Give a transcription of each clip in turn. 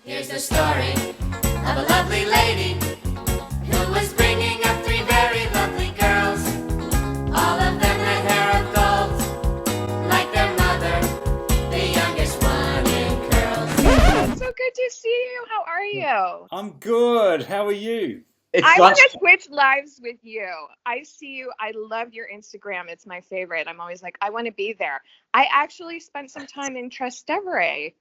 Here's the story of a lovely lady who was bringing up three very lovely girls. All of them had hair of gold, like their mother, the youngest one in curls. So good to see you. How are you? I'm good. How are you? I want to switch lives with you. I see you. I love your Instagram. It's my favorite. I'm always like, I want to be there. I actually spent some time in Trastevere.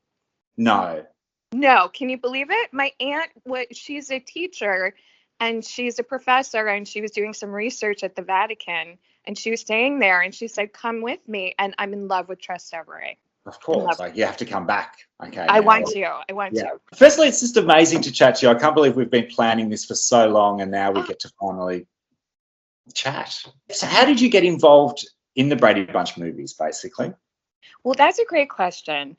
No. No, can you believe it? My aunt, she's a teacher and she's a professor, and she was doing some research at the Vatican, and she was staying there, and she said, come with me. And I'm in love with Trastevere. Of course. Like, you have to come back. Okay. I want to. I want to. Firstly, it's just amazing to chat to you. I can't believe we've been planning this for so long, and now we get to finally chat. So how did you get involved in the Brady Bunch movies, basically? Well, that's a great question.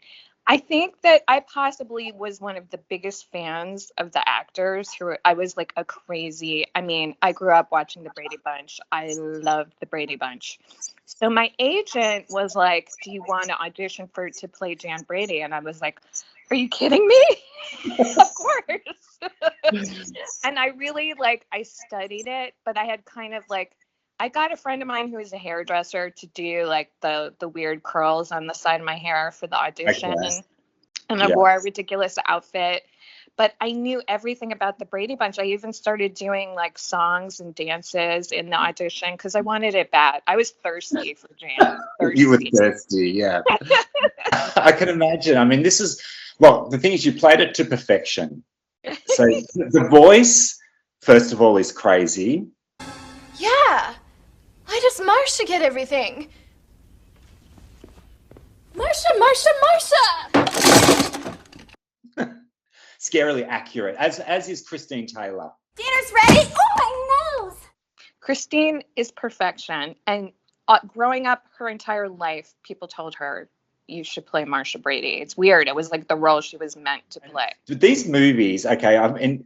I think that I possibly was one of the biggest fans of the actors I was like a crazy. I mean, I grew up watching the Brady Bunch. I loved the Brady Bunch. So my agent was like, do you want to audition to play Jan Brady? And I was like, are you kidding me? Of course. And I really I studied it, but I had kind of I got a friend of mine who is a hairdresser to do the weird curls on the side of my hair for the audition. Okay. And I wore a ridiculous outfit, but I knew everything about the Brady Bunch. I even started doing songs and dances in the audition because I wanted it bad. I was thirsty for Jan. You were thirsty, yeah. I can imagine. I mean, the thing is, you played it to perfection. So the voice, first of all, is crazy. Yeah. Why does Marsha get everything? Marsha! Scarily accurate, as is Christine Taylor. Dinner's ready. Oh, my nose. Christine is perfection. And growing up her entire life, people told her, you should play Marsha Brady. It's weird. It was like the role she was meant to play. These movies, okay, I mean,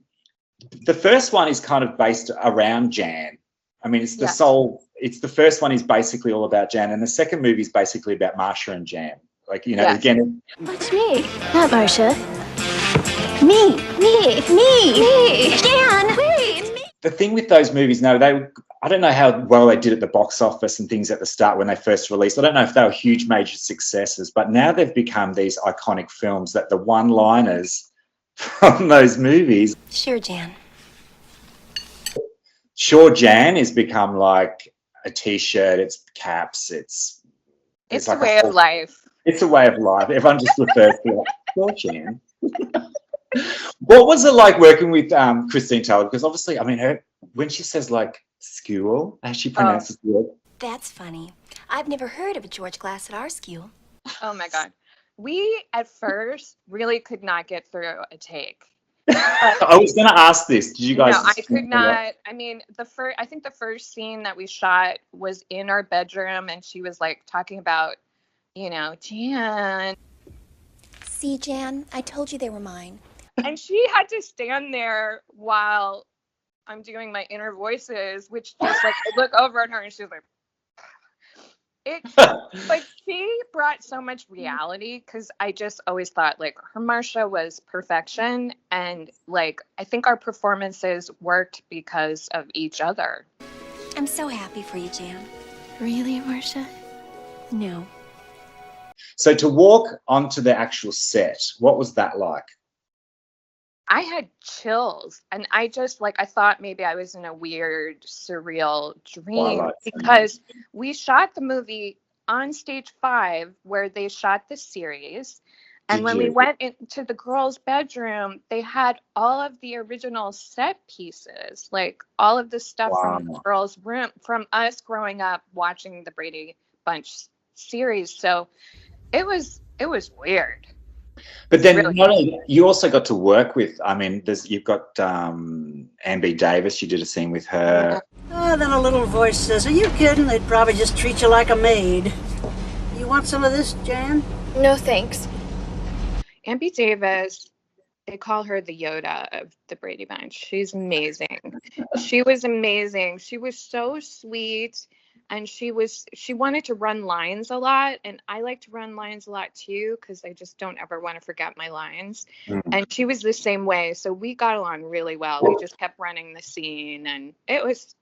the first one is kind of based around Jan. I mean, it's the first one is basically all about Jan, and the second movie is basically about Marsha and Jan. Again. What's me? Not Marsha. Me. Jan, wait. Me. The thing with those movies, I don't know how well they did at the box office and things at the start when they first released. I don't know if they were huge, major successes, but now they've become these iconic films that the one-liners from those movies. Sure, Jan. Sure, Jan has become like a T-shirt. It's caps. It's a way of life. It's a way of life. Everyone just refers to it. Sure, Jan. What was it like working with Christine Taylor? Because obviously, I mean, when she says school, as she pronounces the word. That's funny. I've never heard of a George Glass at our school. Oh my God. We at first really could not get through a take. I was going to ask this. Did you guys? No, I could not. I mean, I think the first scene that we shot was in our bedroom, and she was talking about, Jan. See, Jan, I told you they were mine. And she had to stand there while I'm doing my inner voices, which just I look over at her and she's like, but she brought so much reality, because I just always thought her Marsha was perfection, and I think our performances worked because of each other. I'm so happy for you, Jan. Really, Marsha? No. So to walk onto the actual set, what was that like? I had chills, and I just I thought maybe I was in a weird, surreal dream, because we shot the movie on stage 5 where they shot the series. And when we went into the girls' bedroom, they had all of the original set pieces, all of the stuff from the girls' room, from us growing up watching the Brady Bunch series. So it was weird. But then you also got to work with, I mean, you've got Amber Davis. You did a scene with her. Oh, then a little voice says, are you kidding? They'd probably just treat you like a maid. You want some of this, Jan? No, thanks. Amber Davis, they call her the Yoda of the Brady Bunch. She's amazing. She was amazing. She was so sweet. and she wanted to run lines a lot, and I like to run lines a lot too because I just don't ever want to forget my lines. And she was the same way, so we got along really well. We just kept running the scene, and it was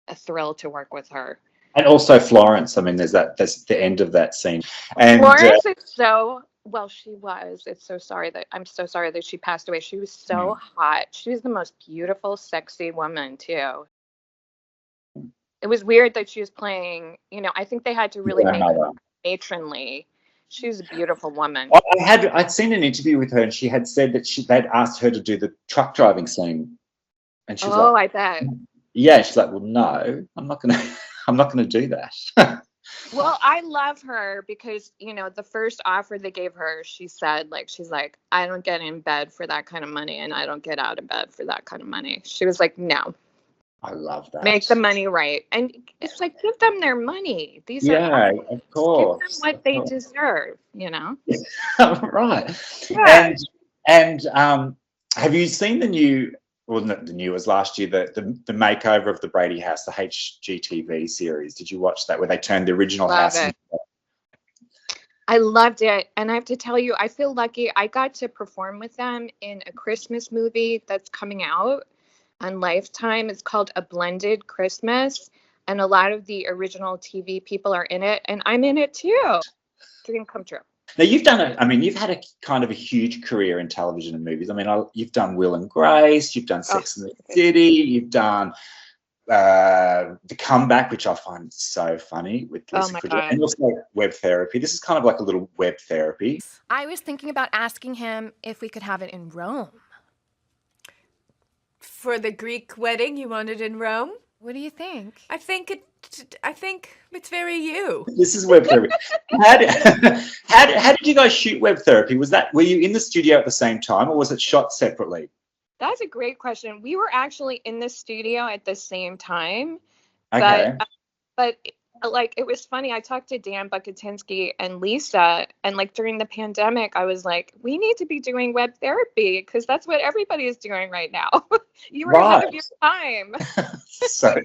a thrill to work with her. And also Florence. I mean, that's the end of that scene. And Florence is so well. She was. I'm so sorry that she passed away. She was so hot. She was the most beautiful, sexy woman too. It was weird that she was playing. I think they had to really make her matronly. She was a beautiful woman. I'd seen an interview with her, and she had said that they'd asked her to do the truck driving scene, and she was I bet. Yeah, she's like, well, no, I'm not gonna do that. Well, I love her because, the first offer they gave her, she's like, I don't get in bed for that kind of money, and I don't get out of bed for that kind of money. She was like, no. I love that. Make the money right. And it's like, give them their money. These are of course. Give them what they deserve, Right. Yeah. And have you seen the new, well, not the new, was last year, the makeover of the Brady house, the HGTV series? Did you watch that, where they turned the original house into... I loved it. And I have to tell you, I feel lucky. I got to perform with them in a Christmas movie that's coming out on Lifetime. It's called A Blended Christmas. And a lot of the original TV people are in it. And I'm in it too. Dream come true. Now, you've had a kind of a huge career in television and movies. I mean, you've done Will and Grace, you've done Sex and the City, you've done The Comeback, which I find so funny with Lisa Kudrow, and also Web Therapy. This is kind of like a little web therapy. I was thinking about asking him if we could have it in Rome. For the Greek wedding, you want it in Rome? What do you think? I think it's very you. This is web therapy. How did you guys shoot Web Therapy? Were you in the studio at the same time, or was it shot separately? That's a great question. We were actually in the studio at the same time. Okay. But it was funny. I talked to Dan Buckatinsky and Lisa, and during the pandemic, I was like, we need to be doing web therapy because that's what everybody is doing right now. You were ahead of your time. So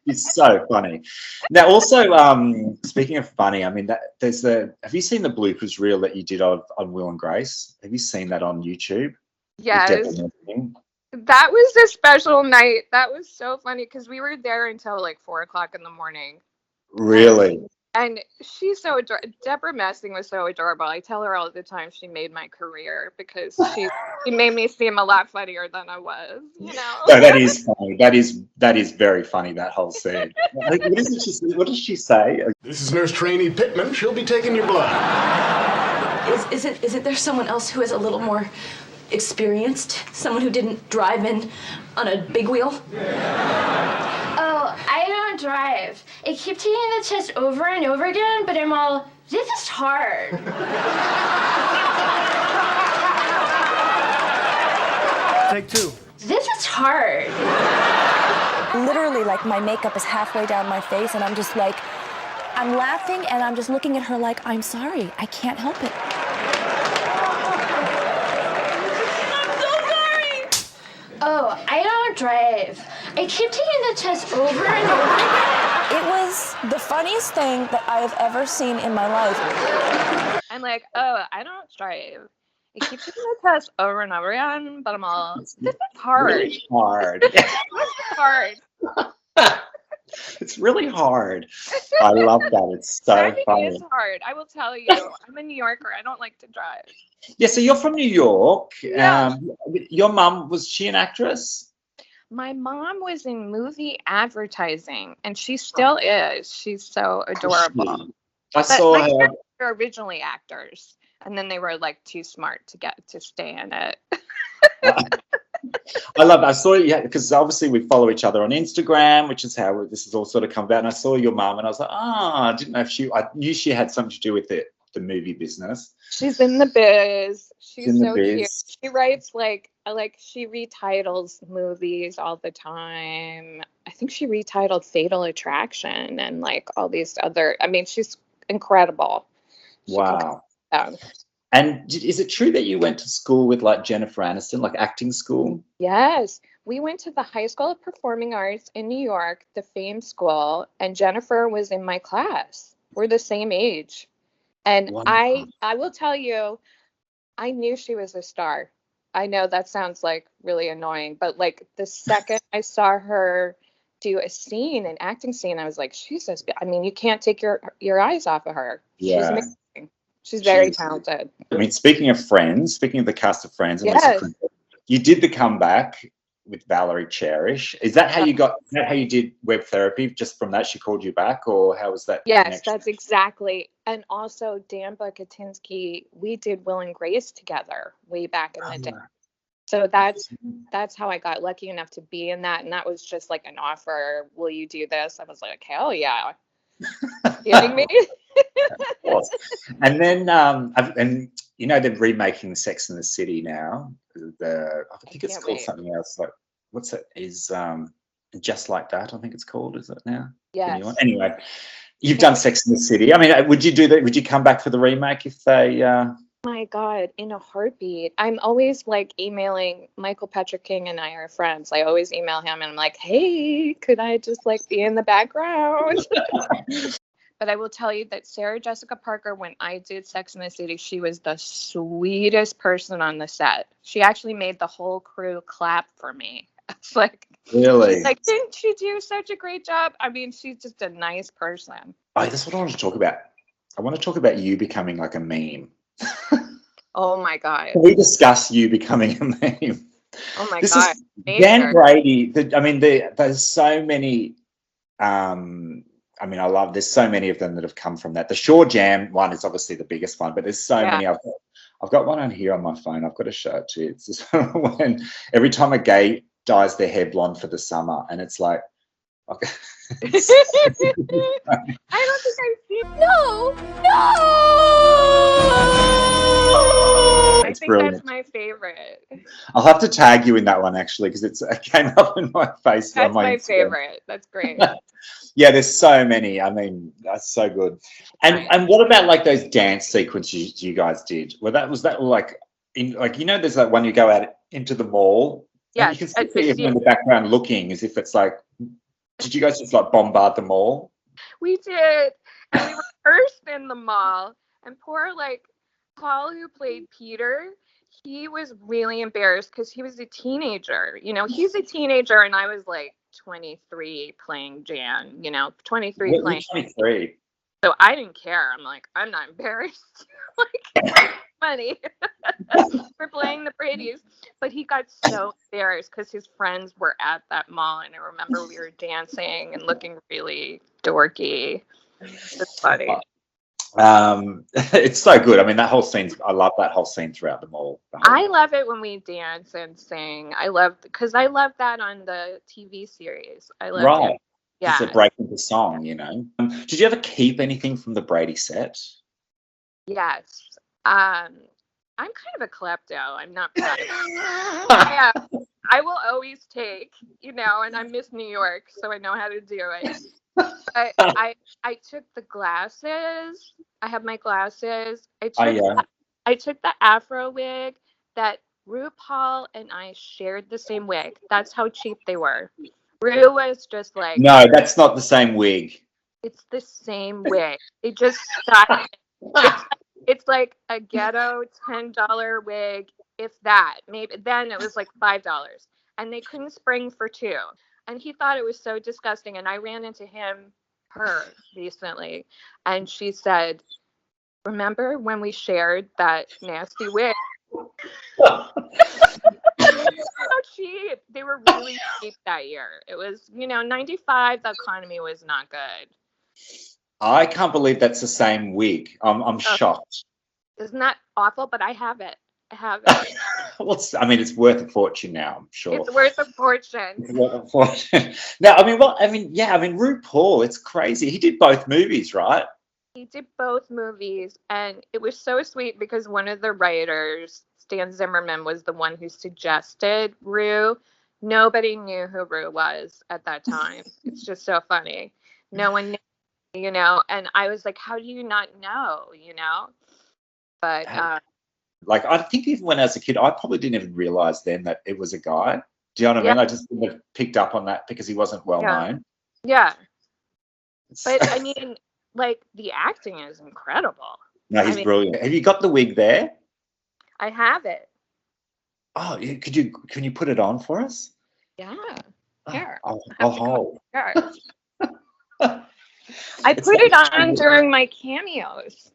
it's so funny. Now, also, speaking of funny, I mean, have you seen the bloopers reel that you did on Will and Grace? Have you seen that on YouTube? Yes. That was a special night. That was so funny because we were there until 4:00 in the morning. Really? And she's so adorable. Deborah Messing was so adorable. I tell her all the time she made my career because she made me seem a lot funnier than I was, No, that is funny. That is very funny, that whole scene. What does she say? This is Nurse Trainee Pittman. She'll be taking your blood. Isn't there someone else who is a little more experienced? Someone who didn't drive in on a big wheel? Oh, I don't drive. I keep taking the test over and over again, but I'm all, this is hard. Take two. This is hard. Literally, my makeup is halfway down my face, and I'm just I'm laughing, and I'm just looking at her like, I'm sorry, I can't help it. Oh, I don't drive. I keep taking the test over and over again. It was the funniest thing that I have ever seen in my life. I'm like, oh, I don't drive. I keep taking the test over and over again, but I'm all, this is hard. Really hard. This is hard. It's really hard. I love that. It's so Driving funny. is hard. I will tell you. I'm a New Yorker. I don't like to drive. Yeah, so you're from New York. Yeah. Your mum, was she an actress? My mom was in movie advertising, and she still is. She's so adorable. I saw my her. parents were originally actors, and then they were too smart to get to stay in it. I saw you because obviously we follow each other on Instagram, which is how this has all sort of come about. And I saw your mum, and I was like, I didn't know if I knew she had something to do with the movie business. She's in the biz. She's so cute. Biz. She writes she retitles movies all the time. I think she retitled Fatal Attraction and all these other. I mean, she's incredible. Wow. And is it true that you went to school with Jennifer Anniston, acting school? Yes. We went to the High School of Performing Arts in New York, the Fame School, and Jennifer was in my class. We're the same age. And Wow. I will tell you, I knew she was a star. I know that sounds like really annoying, but like the second I saw her do a scene, an acting scene, I was like, she's just, I mean, you can't take your eyes off of her. She's Yeah. amazing. She's very She's- talented. I mean, speaking of Friends, speaking of the cast of Friends, and Lisa Yes. Kudrow, you did the comeback with Valerie Cherish. Is that how you got? Is that how you did web therapy? Just from that, she called you back, or how was that? Yes, connection? that's exactly. And also Dan Bukatinsky, we did Will and Grace together way back in the day. So that's how I got lucky enough to be in that. And that was just like an offer. Will you do this? I was like, hell yeah. Kidding me? And then, and you know, they're remaking Sex and the City now. I think it's can't called wait. something else. Like, what's it? Is Just Like That? I think it's called. Is it now? The Yes. new one? Anyway, you've done Sex and the City. I mean, would you do that? Would you come back for the remake if they? My God, in a heartbeat. I'm always like emailing Michael Patrick King, and I are friends. I always email him and I'm like, hey, could I just like be in the background? But I will tell you that Sarah Jessica Parker, when I did Sex and the City, she was the sweetest person on the set. She actually made the whole crew clap for me. It's like, Really? she's like, didn't she do such a great job? I mean, she's just a nice person. Oh, that's what I want to talk about. I want to talk about you becoming like a meme. Oh my God. Can we discuss you becoming a meme? Oh my This God. is Major. Jan Brady. There's so many. I mean, there's so many of them that have come from that. The Shore Jam one is obviously the biggest one, but there's so many. I've got one on here on my phone. I've got to show it to you. It's just when every time a gay dyes their hair blonde for the summer, and it's like, okay. I don't think I've seen. No! I It's think brilliant. that's my favorite. I'll have to tag you in that one actually because it came up in my face. That's on my my Instagram. favorite. That's great. Yeah, there's so many. I mean, that's so good. And what about like those dance sequences you guys did? Was that like in like there's that one you go out into the mall. Yeah, And you can see everyone in the background looking as if it's like. Did you guys just like bombard the mall? We did, and we were first in the mall, and poor like Paul, who played Peter, he was really embarrassed because he was a teenager. He's a teenager, and I was like 23 playing Jan. 23 playing. 23. So I didn't care. I'm like, I'm not embarrassed. Like, funny for playing the Bradys. But he got so embarrassed because his friends were at that mall, and I remember we were dancing and looking really dorky. It's funny. It's so good. I mean, that whole scene. I love that whole scene throughout the mall. I love it when we dance and sing. I love that on the TV series. I love right. it. Yeah. It's a break into song. Did you ever keep anything from the Brady set? Yes. I'm kind of a klepto. I'm not proud of it. I will always take, and I miss New York, so I know how to do it. But I took the glasses. I have my glasses. I took the Afro wig that RuPaul and I shared the same wig. That's how cheap they were. Ru was just like, no, that's not the same wig. It's the same wig. They just styled it. It's like a ghetto $10 wig, if that. Maybe then it was like $5, and they couldn't spring for two. And he thought it was so disgusting. And I ran into her recently, and she said, "Remember when we shared that nasty wig?" So cheap. They were really cheap that year. It was, 95. The economy was not good. I can't believe that's the same wig. I'm shocked. Isn't that awful? But I have it. It's worth a fortune now, I'm sure. It's worth a fortune. It's worth a fortune. Now, RuPaul, it's crazy. He did both movies, right? He did both movies, and it was so sweet because one of the writers, Stan Zimmerman, was the one who suggested Ru. Nobody knew who Ru was at that time. It's just so funny. No one knew. And I was like, how do you not know, But I think even when I was a kid, I probably didn't even realize then that it was a guy. Do you know what I Yeah. mean? I just wouldn't have picked up on that because he wasn't well known. Yeah. It's- But I mean, like, the acting is incredible. no, he's I mean- brilliant. Have you got the wig there? I have it. Oh, can you put it on for us? Yeah. Oh, Here. I'll I have to go hold. here. I It's put like- it on during my cameos.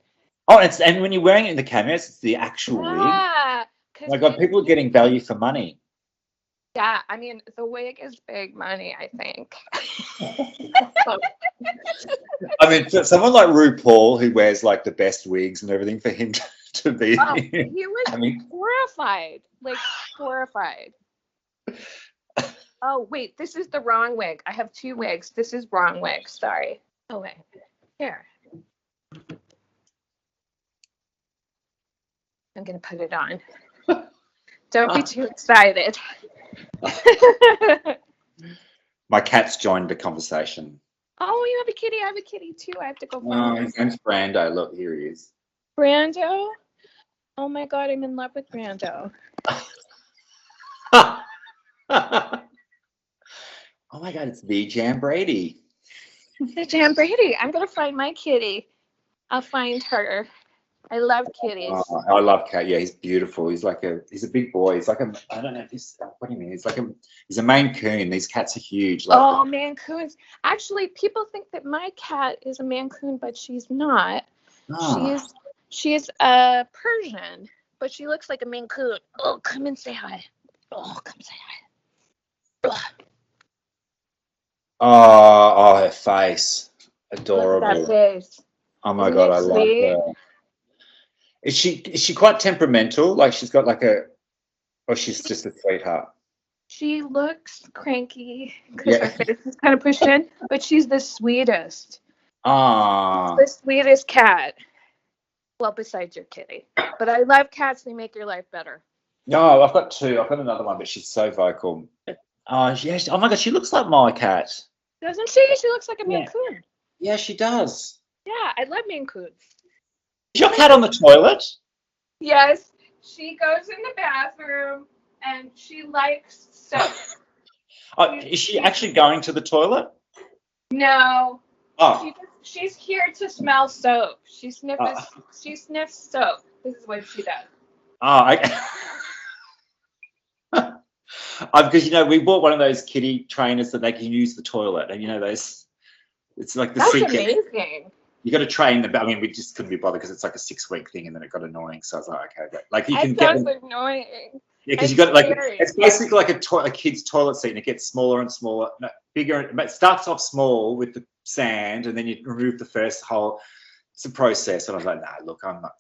Oh, and when you're wearing it in the cameos, it's the actual wig. Yeah. Oh my God, people are getting value for money. Yeah, I mean, the wig is big money, I think. I mean, for someone like RuPaul who wears like the best wigs and everything, for him to be, Oh, he was I mean, horrified. Like, horrified. Oh, wait, this is the wrong wig. I have 2 wigs. This is wrong wig. Sorry. Oh, wait. Here. I'm going to put it on. Don't be too excited. my cat's joined the conversation. Oh, you have a kitty. I have a kitty too. I have to go Oh, find him. his name's Brando. Look, here he is. Brando? Oh my God, I'm in love with Brando. Oh my God, it's the Jan Brady. Jan Brady. I'm going to find my kitty. I'll find her. I love kitties. Oh, I love Cat. Yeah, he's beautiful. He's a big boy. He's like I don't know if he's, what do you mean? He's a Maine Coon. These cats are huge. Like, Oh, Mancoons. Actually, people think that my cat is a Mancoon, but she's not. ah. She's a Persian, but she looks like a Mancoon. Oh, come and say hi. Oh, come say hi. Ugh. Oh, her face. Look at Adorable. that face. Oh my Isn't God, it I love sweet? her. Is she quite temperamental? Like she's got like or she's just a sweetheart? She looks cranky because Yeah. her face is kind of pushed in, but she's the sweetest. Ah. The sweetest cat. Well, besides your kitty. But I love cats. They make your life better. No, I've got 2. I've got another one, but she's so vocal. Oh, yes. Oh my God, she looks like my cat. Doesn't she? She looks like a Yeah. Mancoon. Yeah, she does. Yeah, I love Mancoons. Is your cat on the toilet? Yes, she goes in the bathroom and she likes soap. Oh, is she actually going to the toilet? No, Oh, she's here to smell soap. She sniffs soap. This is what she does. oh. Because we bought one of those kitty trainers that they can use the toilet, and those. It's like the That's secret. amazing. You got to train them. I mean, we just couldn't be bothered because it's like a 6-week thing, and then it got annoying. So I was like, okay, but like you can That get sounds them. annoying. Yeah, because I'm you got like scary. it's basically like a kid's toilet seat, and it gets smaller and smaller, no, bigger. But it starts off small with the sand, and then you remove the first hole. It's a process, and I was like, nah, look, I'm not up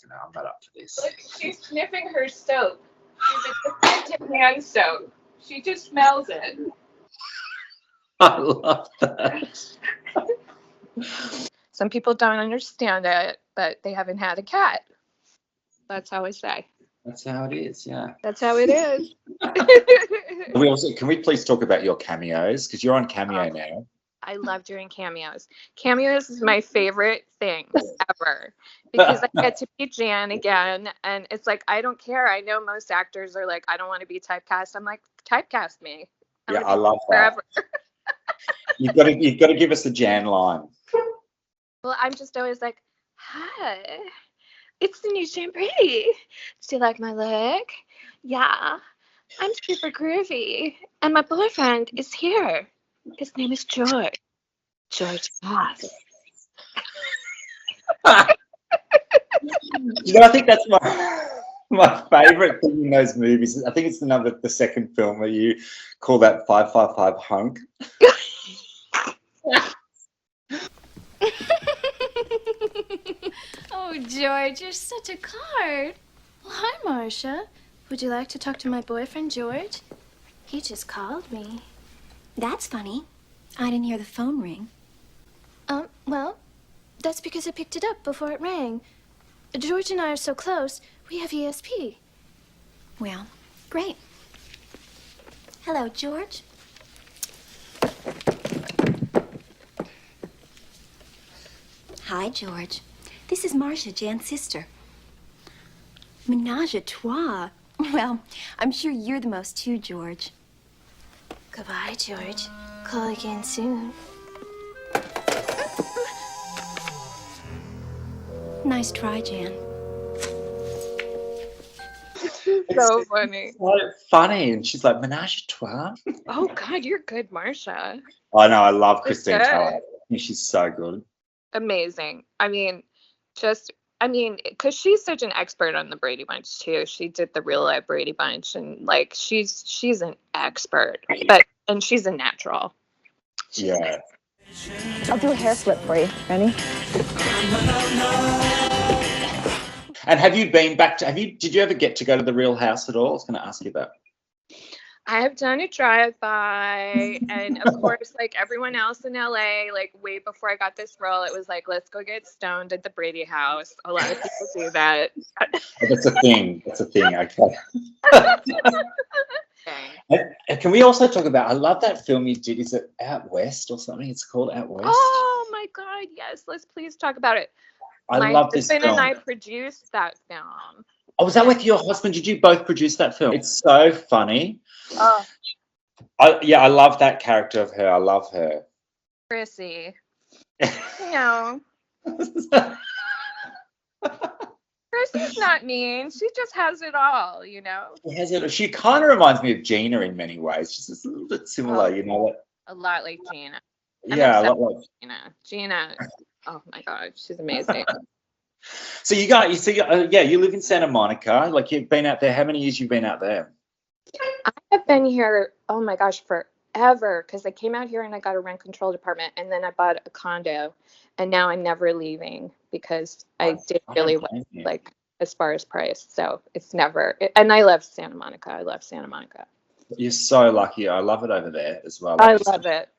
for this. Look, she's sniffing her soap. She's addicted to hand soap. She just smells it. I love that. Some people don't understand it, but they haven't had a cat. That's how I say. That's how it is. Yeah. That's how it is. Can we please talk about your cameos, because you're on Cameo now? I love doing cameos. Cameos is my favorite thing ever because I get to meet Jan again, and it's like I don't care. I know most actors are like, I don't want to be typecast. I'm like, typecast me. Yeah, I love that. Forever. You've got to give us the Jan line. Well, I'm just always like, hi, it's the new Jan Brady. Do you like my look? Yeah, I'm super groovy, and my boyfriend is here. His name is George. George Goss. I think that's my favorite thing in those movies. I think it's the second film where you call that 555 hunk. Oh, George, you're such a card. Well, hi, Marcia. Would you like to talk to my boyfriend, George? He just called me. That's funny. I didn't hear the phone ring. Well, that's because I picked it up before it rang. George and I are so close, we have ESP. Well, great. Hello, George. Hi, George. This is Marcia, Jan's sister. Menage a trois. Well, I'm sure you're the most too, George. Goodbye, George. Call again soon. Nice try, Jan. So funny. So funny. And she's like, menage a trois. Oh God, you're good, Marsha. I know. I love That's Christine good. Taylor. I think she's so good. Amazing. Because she's such an expert on the Brady Bunch too. She did the real life Brady Bunch, and like she's an expert, and she's a natural. Yeah. I'll do a hair flip for you. Ready? And have you been back to? Did you ever get to go to the Real House at all? I was going to ask you that. I have done a drive-by, and of course, like everyone else in LA, like way before I got this role, it was like, let's go get stoned at the Brady house. A lot of people do that. That's a thing. That's a thing. Okay. Can we also talk about? I love that film you did. Is it Out West or something? It's called Out West. Oh my God, yes. Let's please talk about it. I love this film. My husband and I produced that film. Oh, was that with your husband? Did you both produce that film? It's so funny. Oh, I love that character of her. I love her. Chrissy. Chrissy's not mean. She just has it all, She kind of reminds me of Gina in many ways. She's just a little bit similar, A lot like Gina. Yeah, a lot like Gina. Oh my God, she's amazing. So you live in Santa Monica. Like you've been out there. How many years you've been out there? I have been here, oh my gosh, forever, because I came out here and I got a rent control apartment, and then I bought a condo, and now I'm never leaving because I did really well, like as far as price. So it's never, and I love Santa Monica. I love Santa Monica. You're so lucky. I love it over there as well. I love it.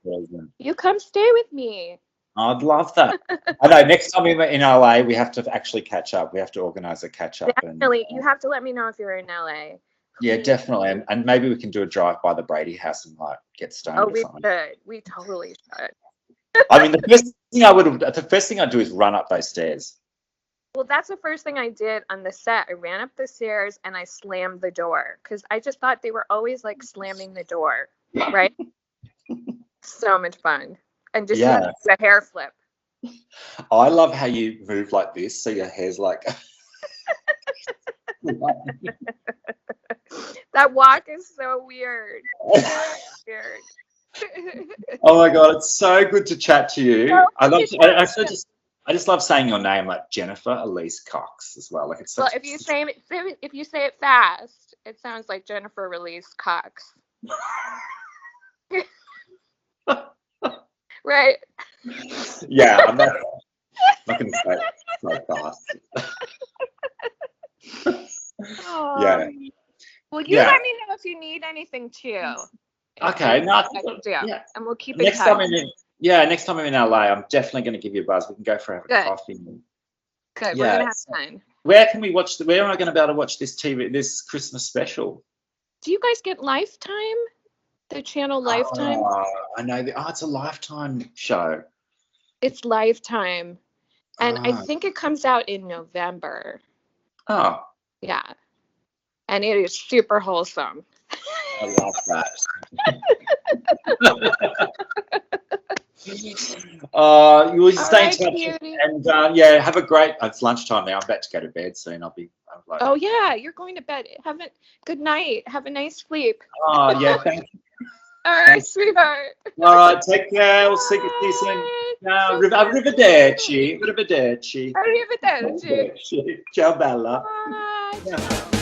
You come stay with me. I'd love that. I know. Next time we're in LA, we have to actually catch up. We have to organise a catch up. Definitely. You have to let me know if you're in LA. Yeah, definitely. And maybe we can do a drive by the Brady house and like get stoned. Oh, or we something. should. We totally should. I mean, the first thing I'd do is run up those stairs. Well, that's the first thing I did on the set. I ran up the stairs and I slammed the door because I just thought they were always like slamming the door, right? So much fun. And just the hair flip. I love how you move like this, so your hair's like. That walk is so weird. Oh my God, it's so good to chat to you. I just love saying your name, like Jennifer Elise Cox as well. Like it's such if you say it fast, it sounds like Jennifer Elise Cox. Right. Yeah, I'm not going to say it so fast. Yeah. Well, you let me know if you need anything too. Okay. No, and we'll keep in touch. Next time I'm in LA, I'm definitely going to give you a buzz. We can go for a coffee. Good. We're gonna have fun. Where can we watch? Where am I going to be able to watch this Christmas special? Do you guys get Lifetime? The channel Lifetime? I know. It's a Lifetime show. It's Lifetime. And I think it comes out in November. Oh. Yeah. And it is super wholesome. I love that. You'll stay in touch. Cutie. And have a great. It's lunchtime now. I'm about to go to bed soon. I'm like. Oh yeah, you're going to bed. Good night. Have a nice sleep. Oh yeah, thank you. All right, sweetheart. All right, take care. We'll see you soon. Arrivederci. Arrivederci. Ciao, Bella. Bye.